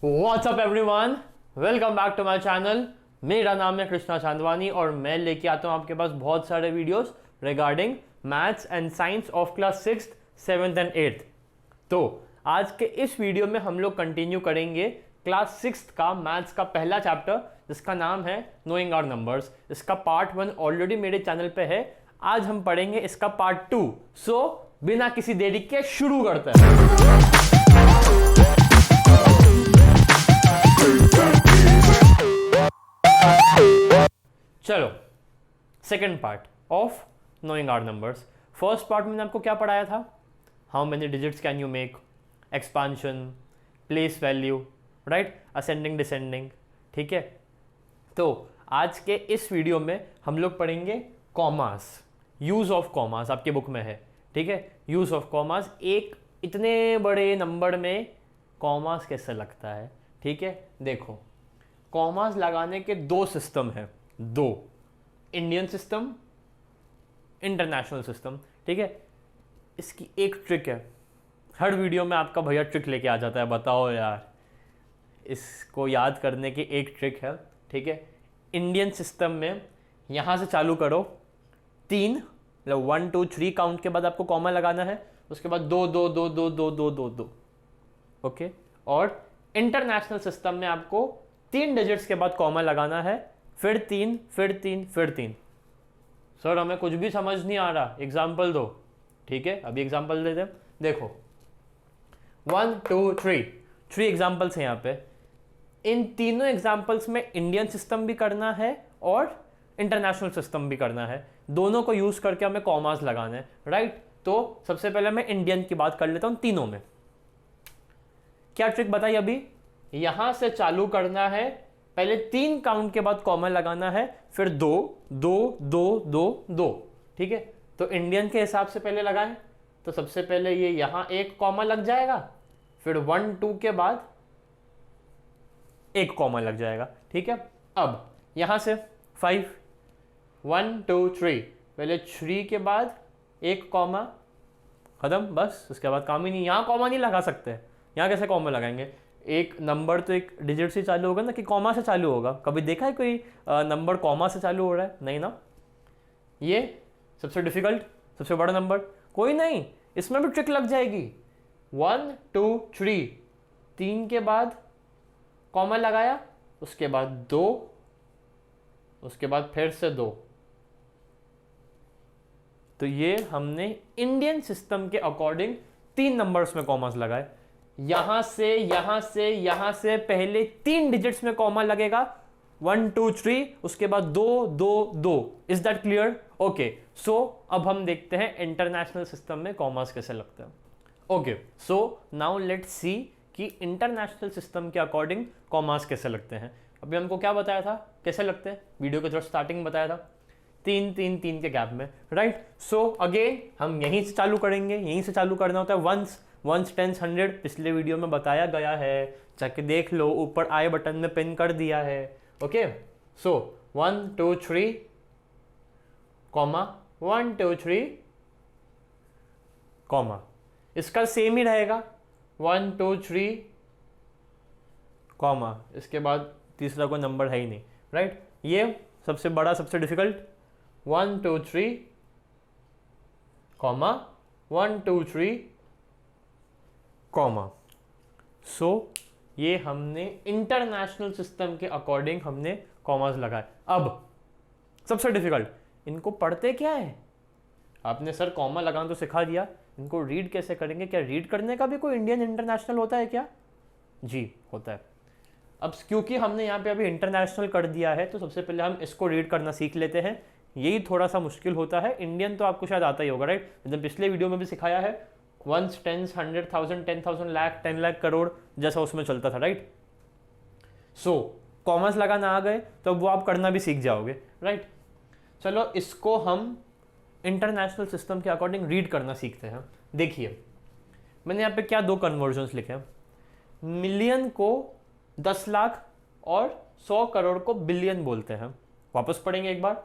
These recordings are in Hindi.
WhatsApp everyone, welcome back to my channel. मेरा नाम है कृष्णा चांदवानी और मैं लेके आता हूँ आपके पास बहुत सारे videos regarding maths and science of class 6th, 7th and 8th। तो आज के इस वीडियो में हम लोग कंटिन्यू करेंगे क्लास 6th का मैथ्स का पहला चैप्टर जिसका नाम है नोइंग आवर नंबर्स। इसका पार्ट 1 ऑलरेडी मेरे चैनल पे है। आज हम पढ़ेंगे इसका पार्ट 2। सो बिना किसी देरी के शुरू करते हैं। चलो, second part of knowing our numbers. First part में मैंने आपको क्या पढ़ाया था? How many digits can you make, expansion, place value, right, ascending descending. ठीक है, तो आज के इस वीडियो में हम लोग पढ़ेंगे कॉमास, यूज ऑफ कॉमास। आपके बुक में है, ठीक है, यूज ऑफ कॉमास। एक इतने बड़े नंबर में कॉमास कैसे लगता है? ठीक है, देखो, कॉमास लगाने के दो सिस्टम हैं, दो, इंडियन सिस्टम, इंटरनेशनल सिस्टम। ठीक है, इसकी एक ट्रिक है। हर वीडियो में आपका भैया ट्रिक लेके आ जाता है, बताओ यार। इसको याद करने की एक ट्रिक है, ठीक है। इंडियन सिस्टम में यहाँ से चालू करो, 3 मतलब 1 2 3 काउंट के बाद आपको कॉमा लगाना है, उसके बाद 2 2 2 2 2 2 2 2। ओके, और इंटरनेशनल सिस्टम में आपको 3 डिजिट्स के बाद कॉमा लगाना है, फिर 3 फिर 3 फिर 3। सर हमें कुछ भी समझ नहीं आ रहा, एग्जाम्पल दो। ठीक है, अभी एग्जाम्पल देते हैं। देखो 1 2 3 एग्जाम्पल्स हैं यहाँ पे। इन तीनों एग्जाम्पल्स में इंडियन सिस्टम भी करना है और इंटरनेशनल सिस्टम भी करना है। दोनों को यूज करके हमें कॉमास लगाना है, राइट। तो सबसे पहले मैं इंडियन की बात कर लेता हूँ। तीनों में क्या ट्रिक बताई अभी? यहां से चालू करना है, पहले 3 काउंट के बाद कॉमा लगाना है, फिर 2 2 2 2 2। ठीक है, तो इंडियन के हिसाब से पहले लगाएं तो सबसे पहले ये यहां एक कॉमा लग जाएगा, फिर 1 2 के बाद एक कॉमा लग जाएगा। ठीक है, अब यहां से 5 1 2 3, पहले 3 के बाद एक कॉमा, खत्म, बस। उसके बाद काम ही नहीं। यहां कॉमा नहीं लगा सकते, यहां कैसे कॉमा लगाएंगे? एक नंबर तो एक डिजिट से चालू होगा ना, कि कॉमा से चालू होगा? कभी देखा है कोई नंबर कॉमा से चालू हो रहा है? नहीं ना। ये सबसे डिफिकल्ट, सबसे बड़ा नंबर, कोई नहीं, इसमें भी ट्रिक लग जाएगी। 1 2 3 के बाद कॉमा लगाया, उसके बाद 2, उसके बाद फिर से 2। तो ये हमने इंडियन सिस्टम के अकॉर्डिंग 3 नंबर्स में कॉमास लगाए। यहां से यहां से यहां से पहले 3 डिजिट्स में कॉमा लगेगा, 1 2 3, उसके बाद 2 2 2। Is that clear? ओके, सो अब हम देखते हैं इंटरनेशनल सिस्टम में कॉमास कैसे लगते हैं। Okay, so now let's see कि इंटरनेशनल सिस्टम के अकॉर्डिंग कॉमास कैसे लगते हैं। अभी हमको क्या बताया था कैसे लगते हैं? वीडियो के थोड़ा स्टार्टिंग बताया था, 3 3 3 के गैप में, राइट। सो अगेन हम यहीं से चालू करेंगे, यहीं से चालू करना होता है। वंस टेंस 100 पिछले वीडियो में बताया गया है, जाके देख लो, ऊपर आई बटन में पिन कर दिया है। ओके, सो 1 2 3 कॉमा 1 2 3 कॉमा, इसका सेम ही रहेगा, 1 2 3 कॉमा, इसके बाद तीसरा कोई नंबर है ही नहीं, राइट। ये सबसे बड़ा, सबसे डिफिकल्ट, 1 2 3 कॉमा 1 2 3 कॉमा। सो ये हमने इंटरनेशनल सिस्टम के अकॉर्डिंग हमने कॉमास लगाए। अब सबसे डिफिकल्ट, इनको पढ़ते क्या है? आपने सर कॉमा लगाना तो सिखा दिया, इनको रीड कैसे करेंगे? क्या रीड करने का भी कोई इंडियन इंटरनेशनल होता है क्या? जी होता है। अब क्योंकि हमने यहाँ पे अभी इंटरनेशनल कर दिया है, तो सबसे पहले हम इसको रीड करना सीख लेते हैं। यही थोड़ा सा मुश्किल होता है। इंडियन तो आपको शायद आता ही होगा, राइट। मैंने पिछले वीडियो में भी सिखाया है, 1 10 100,000 10,000 लाख 10 लाख करोड़ जैसा उसमें चलता था, राइट। सो कॉमर्स लगाना आ गए तो वो आप करना भी सीख जाओगे, राइट। चलो इसको हम इंटरनेशनल सिस्टम के अकॉर्डिंग रीड करना सीखते हैं। देखिए मैंने यहाँ पे क्या 2 कन्वर्जन्स लिखे हैं। मिलियन को 10 लाख और 100 करोड़ को बिलियन बोलते हैं। वापस पढ़ेंगे एक बार।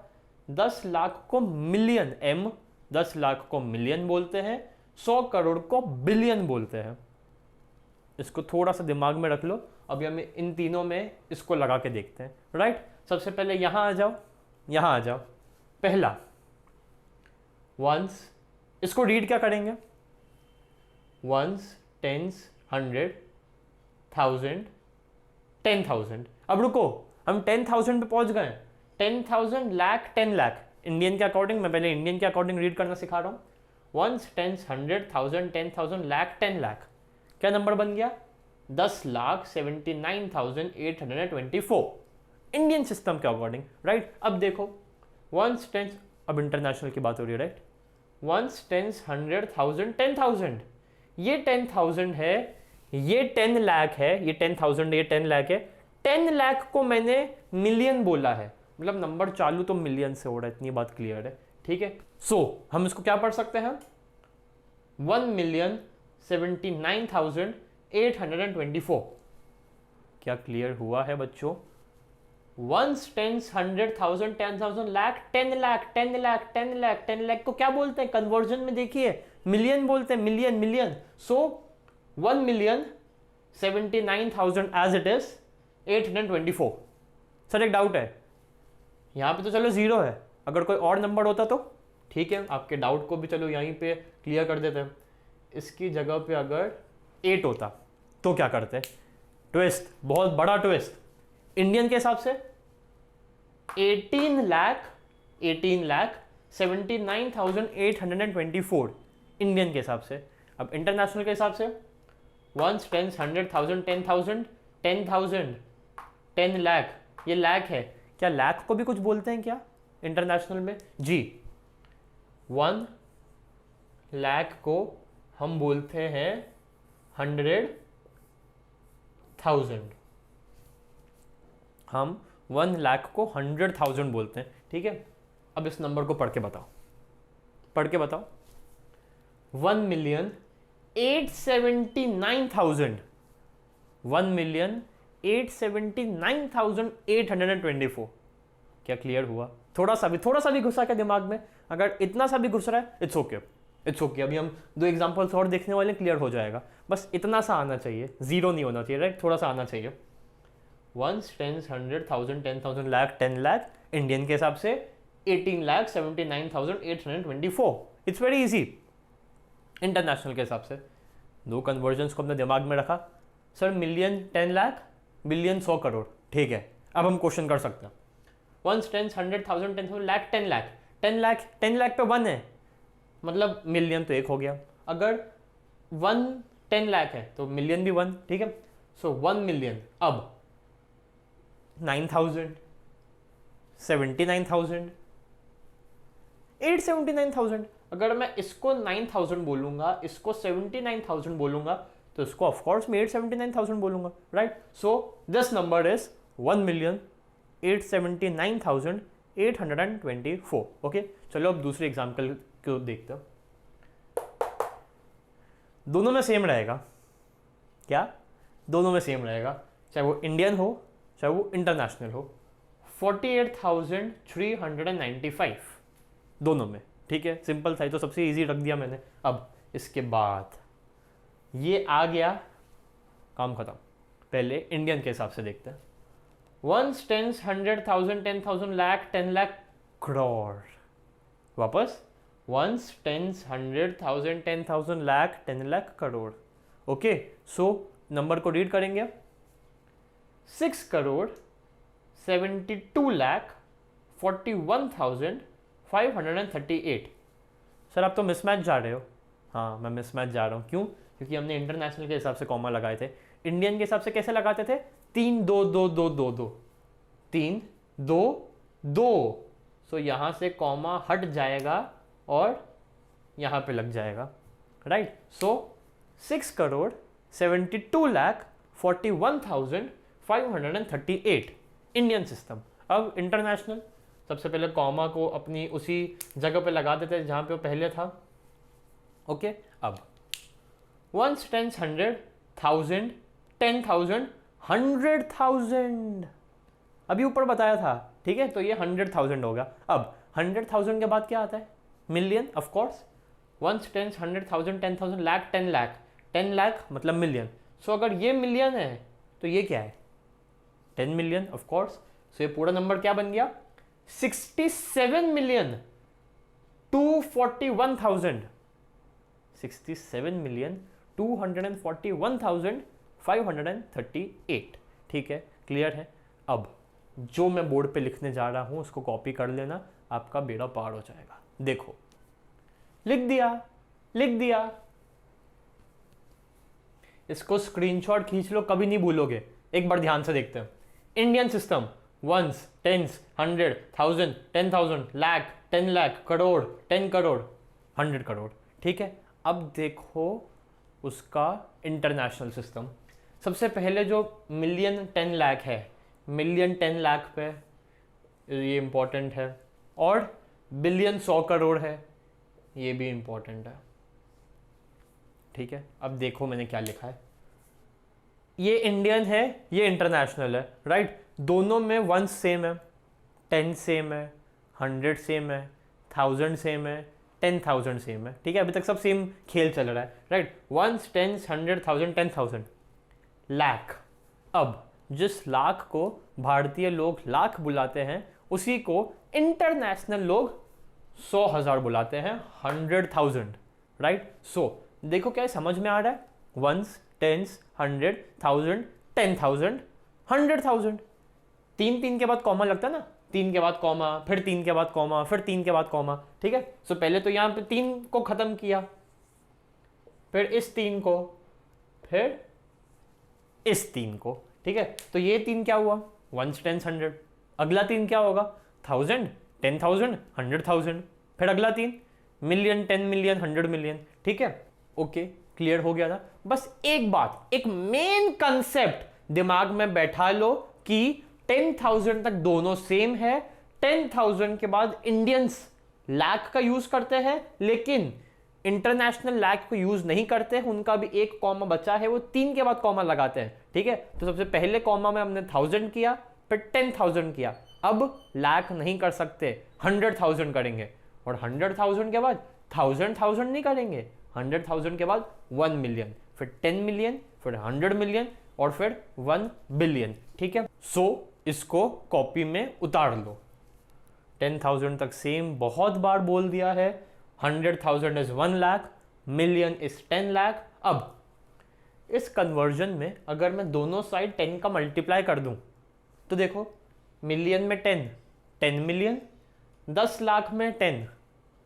10 लाख को मिलियन, M 10 लाख को मिलियन बोलते हैं, 100 करोड़ को बिलियन बोलते हैं। इसको थोड़ा सा दिमाग में रख लो, अभी हम इन तीनों में इसको लगा के देखते हैं, राइट। सबसे पहले यहाँ आ जाओ, यहाँ आ जाओ। पहला वंस, इसको रीड क्या करेंगे? Ones, tens, 100, 1000, 10,000। अब रुको, हम 10,000 पे पहुंच गए। 10,000, लाख, 10 लाख। इंडियन के अकॉर्डिंग, मैं पहले इंडियन के अकॉर्डिंग रीड करना सिखा रहा हूँ। Ones, tens, 100, 1000, 10,000, lakh, 10 lakh. क्या नंबर बन गया? 10,79,824 इंडियन सिस्टम के अकॉर्डिंग, राइट। अब देखो वंस, टेंस, अब इंटरनेशनल की बात हो रही है, राइट। Once, tens, 100, 1000, 10,000। ये 10,000 है, ये 10 लाख है, ये 10,000, ये 10 लाख है। 10 लाख को मैंने मिलियन बोला है, मतलब नंबर चालू तो मिलियन से हो रहा है, इतनी बात क्लियर है, ठीक है। सो हम इसको क्या पढ़ सकते हैं? 1,79,824। क्या क्लियर हुआ है बच्चों? वंस, टेंस, 100, 1000, 10,000, लाख, 10 लाख, 10 लाख, 10 लाख, 10 लाख को क्या बोलते हैं कन्वर्जन में? देखिए मिलियन बोलते हैं, million, million. So 1,79,000 as it is 824। Sir एक डाउट है, यहाँ पे तो चलो जीरो है, अगर कोई और नंबर होता तो ठीक है, आपके डाउट को भी चलो यहीं पे क्लियर कर देते हैं। इसकी जगह पे अगर 8 होता तो क्या करते? ट्विस्ट, बहुत बड़ा ट्विस्ट। इंडियन के हिसाब से 18,79,824 इंडियन के हिसाब से। अब इंटरनेशनल के हिसाब से वंस, टेंस, 100, 1000, 10,000, 10,000, 10 लाख, ये लाख है। क्या लाख को भी कुछ बोलते हैं क्या इंटरनेशनल में? जी, 1 लाख को हम बोलते हैं 100,000। हम 1 लाख को 100,000 बोलते हैं, ठीक है। अब इस नंबर को पढ़ के बताओ, पढ़ के बताओ। 1,879,000, 1,879,824। क्या क्लियर हुआ? थोड़ा सा भी घुसा के दिमाग में? अगर इतना सा भी घुस रहा है, इट्स ओके, इट्स ओके। अभी हम 2 एग्जांपल्स और देखने वाले, क्लियर हो जाएगा। बस इतना सा आना चाहिए, जीरो नहीं होना चाहिए, राइट। थोड़ा सा आना चाहिए। Ones, tens, 100, 1000, 10,000, lakh, 10 lakh. Indian के हिसाब से 18,79,824। It's very easy. इंटरनेशनल के हिसाब से 2 कन्वर्जन्स को अपने दिमाग में रखा। Sir million 10 lakh, billion 100 crore, ठीक है। अब हम क्वेश्चन कर सकते हैं। Ones, tens, 100, 1000, 10,000, lakh, 10 lakh. 10 लाख, 10 लाख पे 1 है, मतलब मिलियन तो 1 हो गया। अगर 1 10 लाख है तो मिलियन भी 1, ठीक है। सो 1 मिलियन। अब 9,000, 79,000, 879,000। अगर मैं इसको 9,000 बोलूंगा, इसको 79,000 बोलूंगा, तो इसको ऑफकोर्स मैं 879,000 बोलूंगा, right. So this number is 1,879,824। Okay, चलो अब दूसरे एग्जाम्पल को देखते हैं। दोनों में सेम रहेगा। क्या? दोनों में सेम रहेगा, चाहे वो इंडियन हो चाहे वो इंटरनेशनल हो। 48,395 दोनों में, ठीक है। सिंपल था, तो सबसे इजी रख दिया मैंने। अब इसके बाद ये आ गया, काम खत्म। पहले इंडियन के हिसाब से देखते हैं। Ones, tens, 100, 1000, 10,000, lakh, 10 lakh, crore. वापस ones, tens, 100, 1000, 10,000, lakh, 10 lakh, crore. Okay, so number को रीड करेंगे। 6,72,41,538। सर आप तो मिसमैच जा रहे हो। हाँ, मैं मिसमैच जा रहा हूँ। क्यों? क्योंकि हमने इंटरनेशनल के हिसाब से कॉमा लगाए थे। इंडियन के हिसाब से कैसे लगाते थे? 3 2 2 2 2 2 3 2 2। सो यहाँ से कॉमा हट जाएगा और यहाँ पे लग जाएगा, राइट। सो 6,72,41,538 इंडियन सिस्टम। अब इंटरनेशनल, सबसे पहले कॉमा को अपनी उसी जगह पे लगा देते हैं जहाँ पे वो पहले था। ओके, अब वंस, टेंस, 100, 1000, 10,000, 100,000 अभी ऊपर बताया था, ठीक है। तो ये 100,000 होगा। अब 100,000 के बाद क्या आता है? Million, of course. Ones, tens, 100, 1000, 10,000, lakh, 10 lakh. 10 lakh मतलब मिलियन। सो अगर ये मिलियन है तो ये क्या है 10 मिलियन ऑफ कोर्स। सो ये पूरा नंबर क्या बन गया 67,241,000 67,241,538। ठीक है, क्लियर है। अब जो मैं बोर्ड पे लिखने जा रहा हूं उसको कॉपी कर लेना, आपका बेड़ा पार हो जाएगा। देखो लिख दिया। इसको स्क्रीनशॉट खींच लो, कभी नहीं भूलोगे। एक बार ध्यान से देखते हैं। Indian system, ones, tens, 100, 1000, 10,000, lakh, 10 lakh, crore, 10 crore, 100 crore. ठीक है, अब देखो उसका इंटरनेशनल सिस्टम। सबसे पहले जो मिलियन 10 लाख है, मिलियन 10 लाख पे ये इंपॉर्टेंट है, और बिलियन 100 करोड़ है, ये भी इंपॉर्टेंट है। ठीक है, अब देखो मैंने क्या लिखा है। ये इंडियन है, ये इंटरनेशनल है, राइट। दोनों में वंस सेम है, 10 सेम है, 100 सेम है, 1000 सेम है, 10,000 सेम है। ठीक है, अभी तक सब सेम खेल चल रहा है, राइट। Once, tens, 100, 1000, 10,000, lakh. अब जिस लाख को भारतीय लोग लाख बुलाते हैं, उसी को इंटरनेशनल लोग 100,000 बुलाते हैं, 100,000, राइट। सो देखो क्या समझ में आ रहा है, वंस, टेंस, 100, 1000, 10,000, 100,000। 3 के बाद कॉमा लगता है ना, 3 के बाद कॉमा, फिर 3 के बाद कॉमा, फिर 3 के बाद कॉमा। ठीक है, सो पहले तो यहां पे 3 को खत्म किया, फिर इस 3 को, फिर इस 3 को। ठीक है, तो ये 3 क्या हुआ, वंस, टेंस, 100। अगला 3 क्या होगा, 1000, 10,000, 100,000। फिर अगला 3 मिलियन, 10 मिलियन, 100 मिलियन। ठीक है, ओके, क्लियर हो गया था। बस एक बात, एक मेन कंसेप्ट दिमाग में बैठा लो कि 10,000 तक दोनों सेम है। 10,000 के बाद इंडियंस लाख का यूज करते हैं, लेकिन इंटरनेशनल लाख को यूज नहीं करते हैं। उनका भी एक कॉमा बचा है, वो 3 के बाद कॉमा लगाते हैं। ठीक है, तो सबसे पहले कॉमा में हमने 1000 किया, फिर 10,000 किया। अब लाख नहीं कर सकते, 100,000 करेंगे, और 100,000 के बाद 1000 नहीं करेंगे, 100,000 के बाद 1 मिलियन, फिर 10 मिलियन, फिर 100 मिलियन, और फिर 1 बिलियन। ठीक है, सो इसको कॉपी में उतार लो। 10,000 तक सेम बहुत बार बोल दिया है। 100,000 is 1 lakh, million is 10 lakh. अब इस कन्वर्जन में अगर मैं दोनों साइड 10 का मल्टीप्लाई कर दूं, तो देखो मिलियन में 10, 10 मिलियन, 10 लाख में 10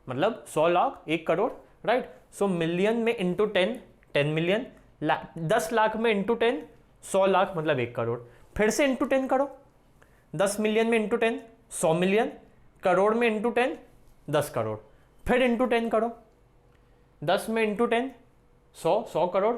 मतलब 100 लाख, 1 करोड़, राइट। सो मिलियन में इंटू 10, 10 मिलियन, 10 लाख में इंटू 10, 100 लाख मतलब 1 करोड़। फिर से इंटू 10 करो, 10 मिलियन में इंटू 10, 100 मिलियन, करोड़ में इंटू 10, 10 करोड़। फिर इंटू 10 करो, 10 में इंटू 10, 100 करोड़,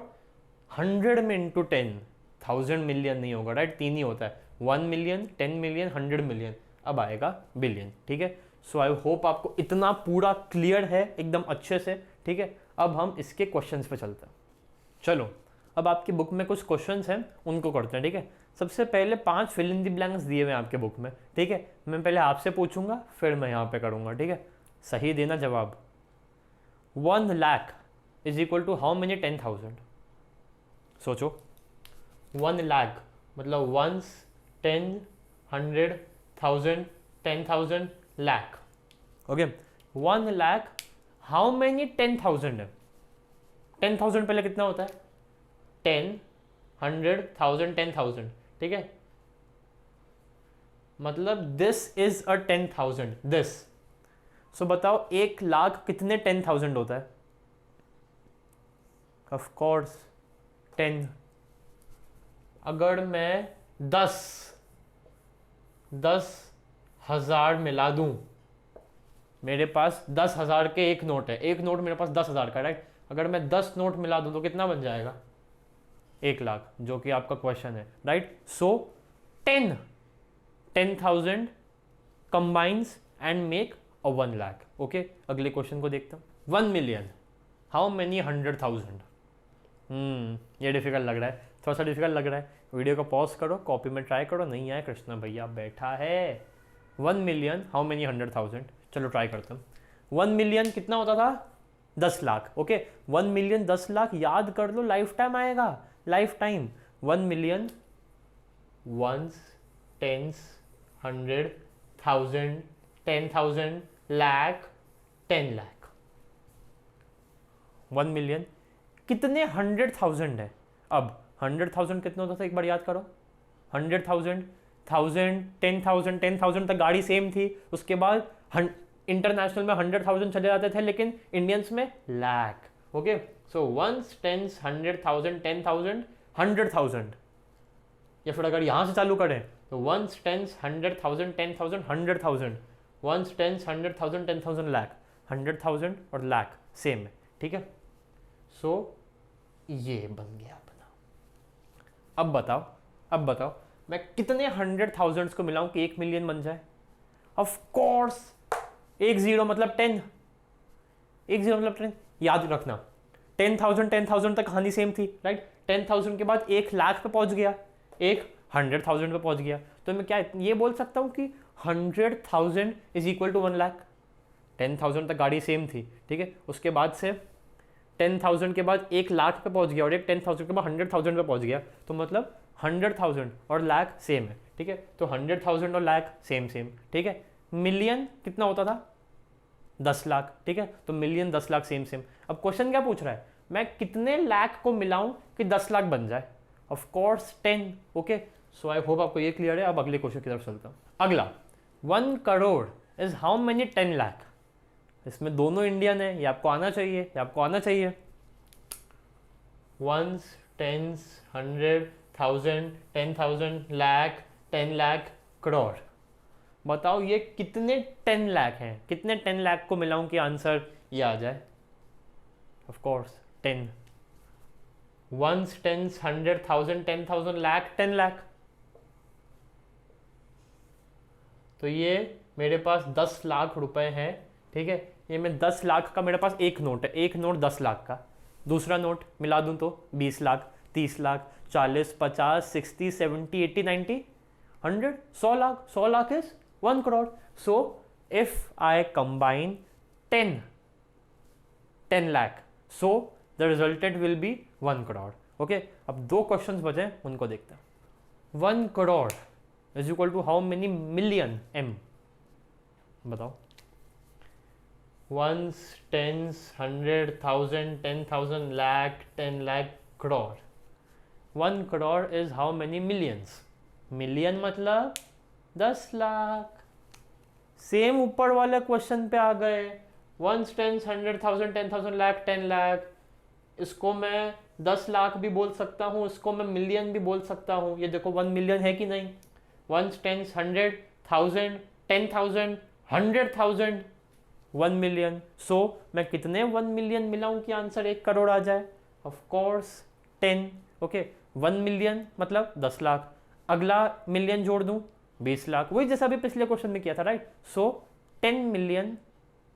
100 में इंटू 10, 1000 मिलियन नहीं होगा, राइट, 3 ही होता है, 1 मिलियन, 10 मिलियन, 100 मिलियन, अब आएगा बिलियन। ठीक है, सो आई होप आपको इतना पूरा क्लियर है एकदम अच्छे से। ठीक है, अब हम इसके क्वेश्चंस पे चलते हैं। चलो, अब आपकी बुक में कुछ क्वेश्चंस हैं, उनको करते हैं। ठीक है, सबसे पहले 5 फिल इन द ब्लैंक्स दिए हुए हैं आपके बुक में। ठीक है, मैं पहले आपसे पूछूंगा, फिर मैं यहाँ पे करूँगा। ठीक है, सही देना जवाब। 1 lakh is equal to how many 10,000? सोचो, 1 लाख मतलब 1, 10, 100, 1000, 10,000, lakh. Okay, 1 lakh, how many 10,000 है? 10,000 पहले कितना होता है? 10, 100, 1000, 10,000। ठीक है, मतलब दिस इज अ 10,000, दिस। सो बताओ 1 लाख कितने 10,000 होता है? Of course 10। अगर मैं 10,000 मिला दूं, मेरे पास 10,000 के एक नोट है, एक नोट मेरे पास 10,000 का, राइट। अगर मैं 10 नोट मिला दूं तो कितना बन जाएगा? 1 लाख, जो कि आपका क्वेश्चन है, right. So 10,000 combines and make a 1 lakh. Okay, अगले क्वेश्चन को देखता हूँ। 1 मिलियन, हाउ मेनी 100,000? ये डिफिकल्ट लग रहा है, थोड़ा सा डिफिकल्ट लग रहा है। वीडियो को पॉज करो, कॉपी में ट्राई करो, नहीं आया कृष्णा भैया बैठा है। 1 मिलियन, हाउ मेनी 100,000? चलो ट्राई करता हूँ। 1 मिलियन कितना होता था? 10 लाख। ओके, 1 मिलियन 10 लाख, याद कर लो, लाइफ टाइम आएगा, life time. 1 million ones, tens, 100, 1000, 10,000, lakh, 10 lakh, 1 million. कितने 100,000 है? अब 100,000 कितना होता था एक बार याद करो। 100,000, 1000, 10,000, 10,000 तक गाड़ी सेम थी, उसके बाद इंटरनेशनल में 100,000 चले जाते थे, लेकिन इंडियंस में lakh. Okay, so ones, tens, 100,000, 10,000, 100,000। या फिर अगर यहाँ से चालू करें तो ones, tens, 100,000, 10,000, 100,000, ones, tens, 100,000, 10,000, lakh. 100,000 और लाख सेम है, ठीक है। सो ये बन गया अपना। अब बताओ मैं कितने 100,000 को मिलाऊं कि 1 मिलियन बन जाए? ऑफ कोर्स एक जीरो मतलब 10, एक जीरो मतलब 10। याद रखना 10,000 10,000 तक कहानी सेम थी, राइट। 10,000 के बाद 1 लाख पे पहुंच गया, एक 100,000 पे पहुंच गया, तो मैं क्या ये बोल सकता हूं कि 100,000 इज इक्वल टू 1 लाख। 10,000 तक गाड़ी सेम थी, ठीक है। उसके बाद से 10,000 के बाद 1 लाख पे पहुंच गया और एक 10,000 के बाद 100,000 पे पहुंच गया, तो मतलब 100,000 और लाख सेम है, ठीक है। तो 100,000 और लाख सेम, ठीक है। मिलियन कितना होता था? 10 लाख, ठीक है। तो मिलियन 10 लाख सेम। अब क्वेश्चन क्या पूछ रहा है? मैं कितने लाख को मिलाऊं कि 10 लाख बन जाए? Of course 10। Okay, so I hope आपको ये क्लियर है। अब अगले क्वेश्चन की तरफ चलता हूं। अगला, 1 crore is how many 10 lakh? इसमें दोनों इंडियन है, ये आपको आना चाहिए, वंस, टेंस, 100,000, 10,000, लाख, 10 लाख, करोड़। बताओ ये कितने 10 लाख हैं? कितने 10 लाख को मिलाऊं कि आंसर ये आ जाए? Of course 10। Ones, tens, 100,000, 10,000, lakh, 10 lakh. तो ये मेरे पास 10 लाख रुपए हैं, ठीक है। ये मैं 10 लाख का, मेरे पास एक नोट है, एक नोट 10 लाख का। दूसरा नोट मिला दूं तो 20 lakh, 30 lakh, 40, 50, 60, 70, 80, 90, 100, 100 lakh. 100 lakh is 1 crore. So if I combine 10 lakh, so the resultant will be 1 crore. Okay, अब 2 क्वेश्चंस बचे, उनको देखते हैं। 1 crore is equal to how many million m? बताओ। Ones, tens, 100,000, 10,000, lakh, 10 lakh, crore. 1 crore is how many millions? Million मतलब 10 लाख। सेम ऊपर वाले क्वेश्चन पे आ गए। Ones, tens, 100,000, 10,000, lakh, 10 lakh. इसको मैं 10 लाख भी बोल सकता हूँ, इसको मैं मिलियन भी बोल सकता हूँ। ये देखो 1 मिलियन है कि नहीं? Once, tens, 100,000, 10,000, 100,000, 1 million. सो मैं कितने 1 मिलियन मिलाऊं कि आंसर 1 करोड़ आ जाए? Of course 10। ओके, 1 मिलियन मतलब 10 लाख, अगला मिलियन जोड़ दूं 20 लाख, वही जैसा भी पिछले क्वेश्चन में किया था, right. So 10 million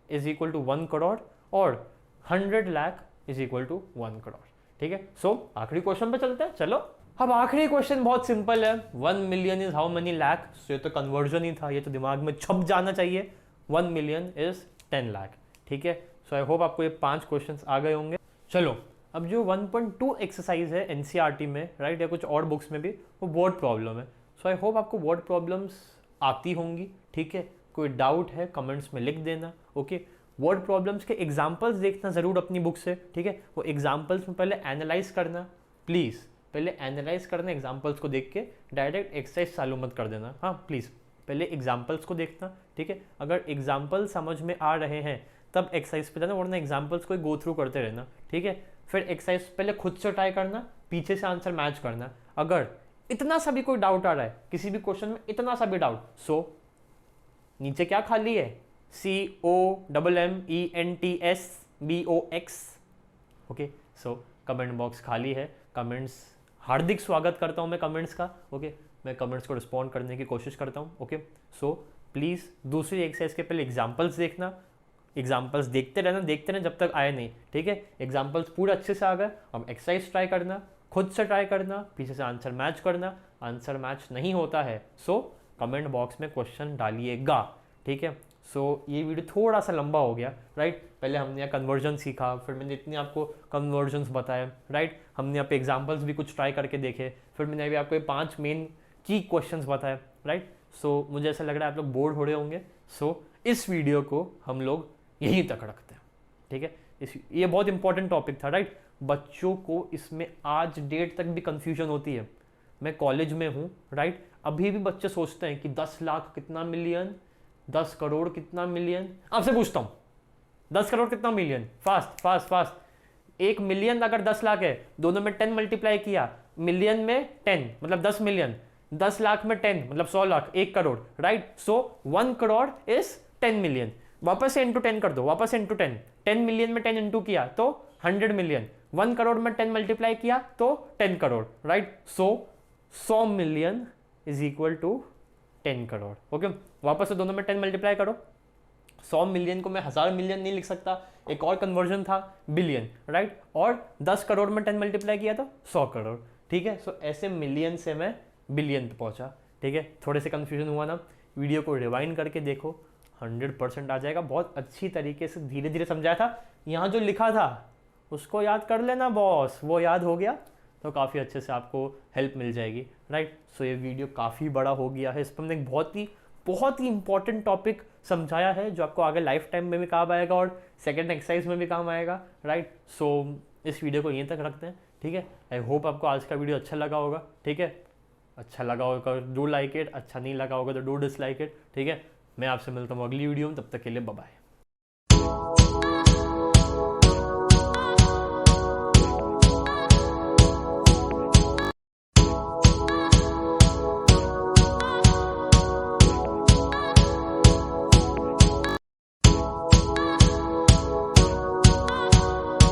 is equal to 1 crore और 100 lakh is equal to 1 crore, ठीक है। सो आखिरी क्वेश्चन पे चलते हैं, चलो। अब आखिरी क्वेश्चन बहुत सिंपल है। 1 million is how many lakh? ये तो कन्वर्जन ही था, ये तो दिमाग में छप जाना चाहिए। 1 मिलियन इज 10 लाख, ठीक है। सो आई होप आपको ये 5 क्वेश्चन आ गए होंगे। चलो, अब जो 1.2 एक्सरसाइज है एनसीईआरटी में, राइट, या कुछ और बुक्स में भी, वो वर्ड प्रॉब्लम है। सो आई होप आपको वर्ड प्रॉब्लम्स आती होंगी, ठीक है। कोई डाउट है कमेंट्स में लिख देना, ओके। वर्ड प्रॉब्लम्स के एग्जाम्पल्स देखना ज़रूर अपनी बुक से, ठीक है। वो एग्जाम्पल्स में पहले एनालाइज करना, प्लीज़ पहले एनालाइज करना एग्जाम्पल्स को देख के, डायरेक्ट एक्सरसाइज चालू मत कर देना, हाँ प्लीज़। पहले एग्जाम्पल्स को देखना, ठीक है। अगर एग्जाम्पल समझ में आ रहे हैं तब एक्सरसाइज पे जाना, वरना एग्जाम्पल्स को गो थ्रू करते रहना, ठीक है। फिर एक्सरसाइज पहले खुद से ट्राई करना, पीछे से आंसर मैच करना। अगर इतना सा भी कोई डाउट आ रहा है किसी भी क्वेश्चन में, इतना सा भी डाउट, सो नीचे क्या खाली है? COMMENTSBOX, okay. So comment box खाली है, कमेंट्स, हार्दिक स्वागत करता हूँ मैं कमेंट्स का, ओके। मैं कमेंट्स को रिस्पॉन्ड करने की कोशिश करता हूँ, ओके। सो प्लीज़ दूसरी एक्सरसाइज के पहले एग्जाम्पल्स देखना, एग्जाम्पल्स देखते रहना जब तक आए नहीं, ठीक है। एग्जाम्पल्स पूरे अच्छे से आ गए, अब एक्सरसाइज ट्राई करना, खुद से ट्राई करना, पीछे से आंसर मैच करना। आंसर मैच नहीं होता है सो कमेंट बॉक्स में क्वेश्चन डालिएगा, ठीक है। सो ये वीडियो थोड़ा सा लंबा हो गया, राइट। पहले हमने यहाँ कन्वर्जन सीखा, फिर मैंने इतने आपको कन्वर्जन्स बताए, राइट। हमने यहाँ पे एग्जाम्पल्स भी कुछ ट्राई करके देखे, फिर मैंने अभी आपको ये 5 मेन की क्वेश्चंस बताए, राइट। सो मुझे ऐसा लग रहा है आप लोग बोर हो रहे होंगे, सो इस वीडियो को हम लोग यहीं तक रखते हैं, ठीक है। ये बहुत इंपॉर्टेंट टॉपिक था, राइट। बच्चों को इसमें आज डेट तक भी कंफ्यूजन होती है। मैं कॉलेज में हूँ, राइट, अभी भी बच्चे सोचते हैं कि 10 लाख कितना मिलियन, 10 करोड़ कितना मिलियन। आपसे पूछता हूँ 10 करोड़ कितना million, fast fast fast. 1 million अगर 10 लाख है, दोनों में 10 मल्टीप्लाई किया, मिलियन में 10 मतलब 10 मिलियन, 10 लाख में 10 मतलब 100 lakh, 1 crore, right. So 1 crore is 10 million. वापस से इंटू 10 कर दो, वापस से इंटू 10, 10 मिलियन में 10 इंटू किया तो 100 मिलियन, 1 करोड़ में 10 मल्टीप्लाई किया तो 10 crore, right. So 100 million is equal to 10 crore, okay. वापस से दोनों में 10 मल्टीप्लाई करो। 100 मिलियन को मैं 1000 मिलियन नहीं लिख सकता, एक और कन्वर्जन था बिलियन, राइट। और 10 करोड़ में 10 मल्टीप्लाई किया तो 100 करोड़, ठीक है। सो ऐसे मिलियन से मैं बिलियन पे पहुंचा, ठीक है। थोड़े से कन्फ्यूजन हुआ ना, वीडियो को रिवाइंड करके देखो, 100% आ जाएगा। बहुत अच्छी तरीके से धीरे धीरे समझाया था। यहाँ जो लिखा था उसको याद कर लेना बॉस, वो याद हो गया तो काफ़ी अच्छे से आपको हेल्प मिल जाएगी, राइट। सो ये वीडियो काफ़ी बड़ा हो गया है, इस पर हमने एक बहुत ही इंपॉर्टेंट टॉपिक समझाया है जो आपको आगे लाइफ टाइम में भी काम आएगा और सेकेंड एक्सरसाइज में भी काम आएगा, राइट। सो इस वीडियो को यहीं तक रखते हैं, ठीक है। आई होप आपको आज का वीडियो अच्छा लगा होगा, ठीक है। अच्छा लगा होगा डू लाइक इट, अच्छा नहीं लगा होगा तो डू डिसलाइक इट, ठीक है। मैं आपसे मिलता हूँ अगली वीडियो में, तब तक के लिए बाय बाय।